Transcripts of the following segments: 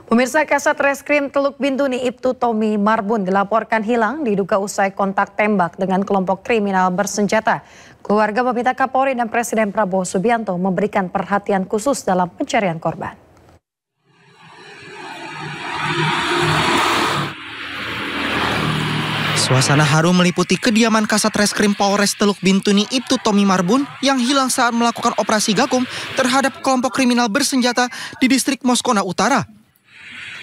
Pemirsa, Kasat Reskrim Teluk Bintuni Ibtu Tommy Marbun dilaporkan hilang diduga usai kontak tembak dengan kelompok kriminal bersenjata. Keluarga meminta Kapolri dan Presiden Prabowo Subianto memberikan perhatian khusus dalam pencarian korban. Suasana haru meliputi kediaman Kasat Reskrim Polres Teluk Bintuni Ibtu Tommy Marbun yang hilang saat melakukan operasi gagum terhadap kelompok kriminal bersenjata di distrik Moskona Utara.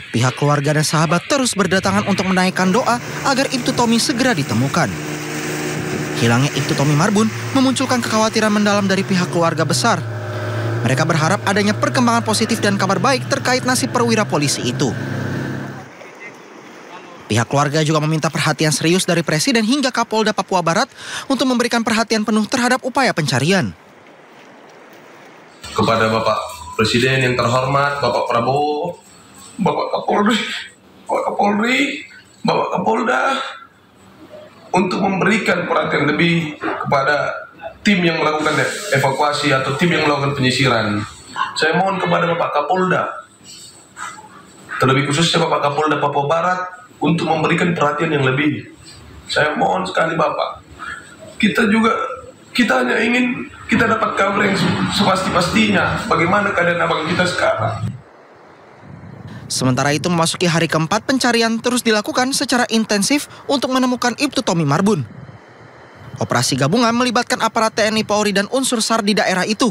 Pihak keluarga dan sahabat terus berdatangan untuk menaikkan doa agar Ibtu Tommy segera ditemukan. Hilangnya Ibtu Tommy Marbun memunculkan kekhawatiran mendalam dari pihak keluarga besar. Mereka berharap adanya perkembangan positif dan kabar baik terkait nasib perwira polisi itu. Pihak keluarga juga meminta perhatian serius dari Presiden hingga Kapolda Papua Barat untuk memberikan perhatian penuh terhadap upaya pencarian. Kepada Bapak Presiden yang terhormat, Bapak Prabowo, Bapak Kapolri, Bapak Kapolda, untuk memberikan perhatian lebih kepada tim yang melakukan evakuasi atau tim yang melakukan penyisiran. Saya mohon kepada Bapak Kapolda, terlebih khususnya Bapak Kapolda Papua Barat, untuk memberikan perhatian yang lebih. Saya mohon sekali Bapak, kita hanya ingin kita dapat kabar yang sepasti-pastinya bagaimana keadaan abang kita sekarang. Sementara itu memasuki hari keempat pencarian terus dilakukan secara intensif untuk menemukan Ibtu Tommy Marbun. Operasi gabungan melibatkan aparat TNI Polri dan unsur SAR di daerah itu.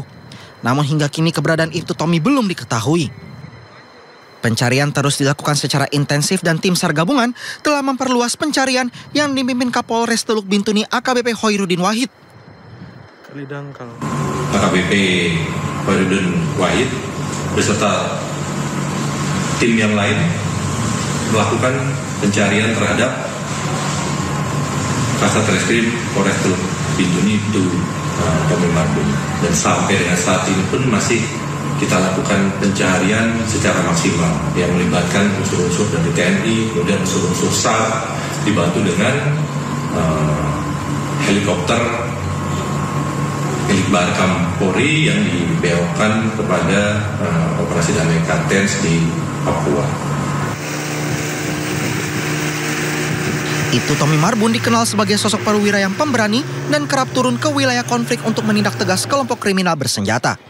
Namun hingga kini keberadaan Ibtu Tommy belum diketahui. Pencarian terus dilakukan secara intensif dan tim SAR gabungan telah memperluas pencarian yang dipimpin Kapolres Teluk Bintuni AKBP Hoirudin Wahid. AKBP Hoirudin Wahid beserta tim yang lain melakukan pencarian terhadap Kasat Reskrim Polres Teluk Bintuni Ibtu Tommy Marbun, dan sampai dengan saat ini pun masih kita lakukan pencarian secara maksimal yang melibatkan unsur-unsur dari TNI, kemudian unsur-unsur SAR dibantu dengan helikopter milik Barkam Polri yang dibeokan kepada operasi damai Kartens di Papua. Ibtu Tommy Marbun dikenal sebagai sosok perwira yang pemberani dan kerap turun ke wilayah konflik untuk menindak tegas kelompok kriminal bersenjata.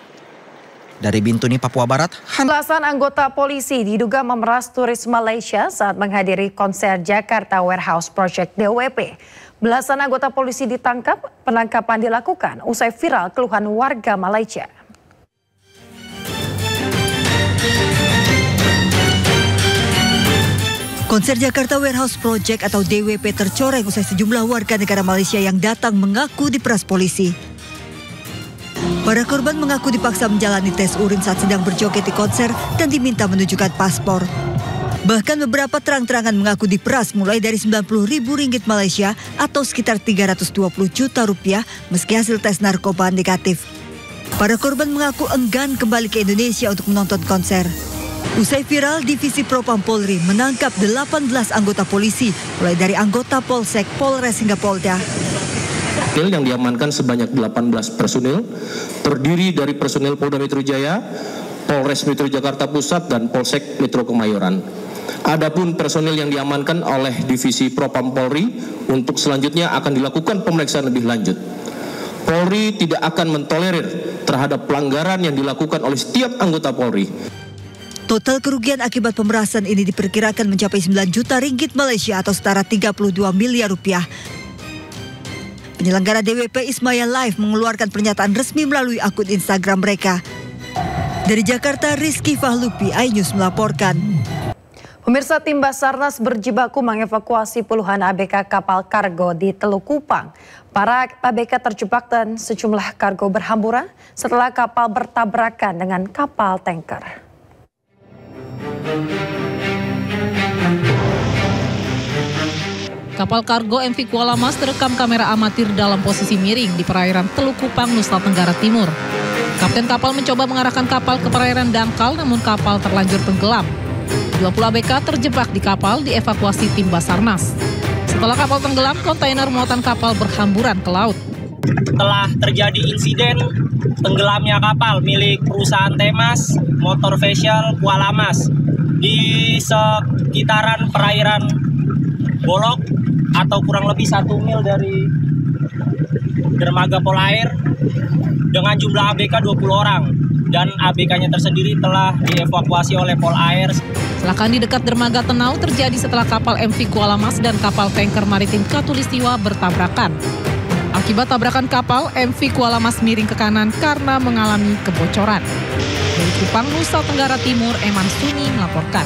Dari Bintuni, Papua Barat, Belasan anggota polisi diduga memeras turis Malaysia saat menghadiri konser Jakarta Warehouse Project DWP. Belasan anggota polisi ditangkap, penangkapan dilakukan usai viral keluhan warga Malaysia. Konser Jakarta Warehouse Project atau DWP tercoreng usai sejumlah warga negara Malaysia yang datang mengaku diperas polisi. Para korban mengaku dipaksa menjalani tes urin saat sedang berjoget di konser dan diminta menunjukkan paspor. Bahkan beberapa terang-terangan mengaku diperas mulai dari Rp90.000 Malaysia atau sekitar 320 juta rupiah meski hasil tes narkoba negatif. Para korban mengaku enggan kembali ke Indonesia untuk menonton konser. Usai viral, Divisi Propam Polri menangkap 18 anggota polisi, mulai dari anggota Polsek, Polres hingga Polda. Yang diamankan sebanyak 18 personil, terdiri dari personil Polda Metro Jaya, Polres Metro Jakarta Pusat, dan Polsek Metro Kemayoran. Adapun personil yang diamankan oleh Divisi Propam Polri untuk selanjutnya akan dilakukan pemeriksaan lebih lanjut. Polri tidak akan mentolerir terhadap pelanggaran yang dilakukan oleh setiap anggota Polri. Total kerugian akibat pemerasan ini diperkirakan mencapai 9 juta ringgit Malaysia atau setara 32 miliar rupiah. Penyelenggara DWP Ismaya Live mengeluarkan pernyataan resmi melalui akun Instagram mereka. Dari Jakarta, Rizky Fahlupi, iNews melaporkan. Pemirsa, tim Basarnas berjibaku mengevakuasi puluhan ABK kapal kargo di Teluk Kupang. Para ABK terjebak dan sejumlah kargo berhamburan setelah kapal bertabrakan dengan kapal tanker. Kapal kargo MV Kuala Mas terekam kamera amatir dalam posisi miring di perairan Teluk Kupang, Nusa Tenggara Timur. Kapten kapal mencoba mengarahkan kapal ke perairan dangkal, namun kapal terlanjur tenggelam. 20 ABK terjebak di kapal dievakuasi tim Basarnas. Setelah kapal tenggelam, kontainer muatan kapal berhamburan ke laut. Telah terjadi insiden tenggelamnya kapal milik perusahaan Temas Motor Facial Kuala Mas di sekitaran perairan Bolok atau kurang lebih 1 mil dari dermaga Polair dengan jumlah ABK 20 orang dan ABK-nya tersendiri telah dievakuasi oleh Polair. Kecelakaan di dekat dermaga Tenau terjadi setelah kapal MV Kuala Mas dan kapal tanker maritim Katulistiwa bertabrakan. Akibat tabrakan kapal, MV Kuala Mas miring ke kanan karena mengalami kebocoran. Dari Kupang, Nusa Tenggara Timur, Eman Suni melaporkan.